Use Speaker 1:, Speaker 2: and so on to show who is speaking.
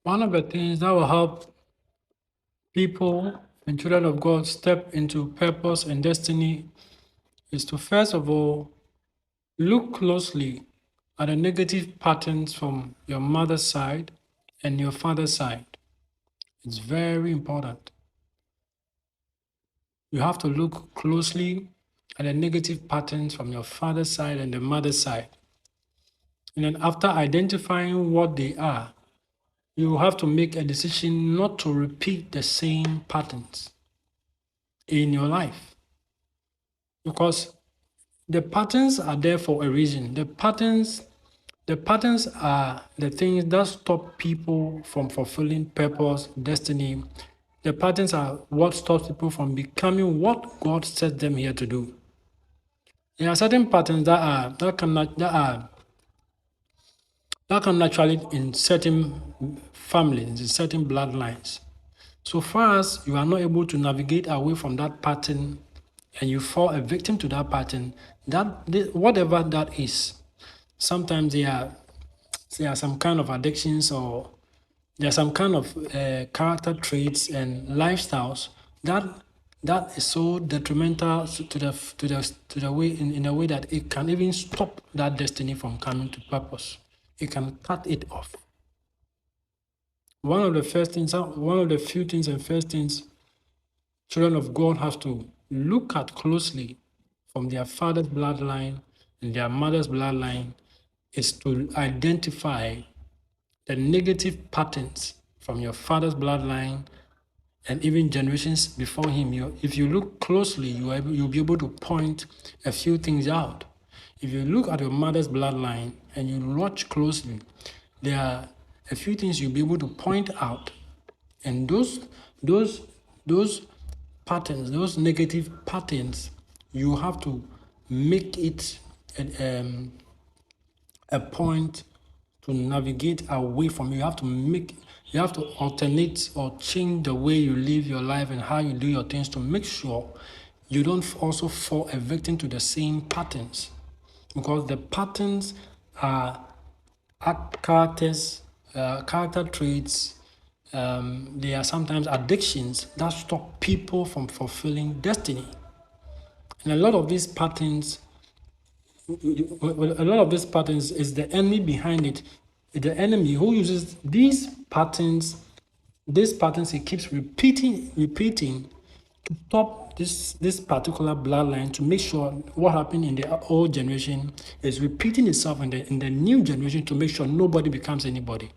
Speaker 1: One of the things that will help people and children of God step into purpose and destiny is to first of all look closely at the negative patterns from your mother's side and your father's side. It's very important. You have to look closely at the negative patterns from your father's side and the mother's side. And then after identifying what they are, you have to make a decision not to repeat the same patterns in your life. Because the patterns are there for a reason. The patterns are the things that stop people from fulfilling purpose, destiny. The patterns are what stops people from becoming what God set them here to do. There are certain patterns that come naturally in certain families, in certain bloodlines. So far as you are not able to navigate away from that pattern and you fall a victim to that pattern, whatever that is, sometimes there are some kind of addictions, or there are some kind of character traits and lifestyles that is so detrimental to the way in a way that it can even stop that destiny from coming to purpose. It can cut it off. One of the few things and first things children of God have to look at closely from their father's bloodline and their mother's bloodline is to identify the negative patterns from your father's bloodline and even generations before him. If you look closely, you'll be able to point a few things out. If you look at your mother's bloodline and you watch closely, there are a few things you'll be able to point out. And those patterns, those negative patterns, you have to make it a point to navigate away from. You have to alternate or change the way you live your life and how you do your things to make sure you don't also fall a victim to the same patterns, because the patterns are character traits. They are sometimes addictions that stop people from fulfilling destiny. And a lot of these patterns is the enemy behind it. The enemy who uses these patterns, he keeps repeating to stop this particular bloodline, to make sure what happened in the old generation is repeating itself in the new generation, to make sure nobody becomes anybody.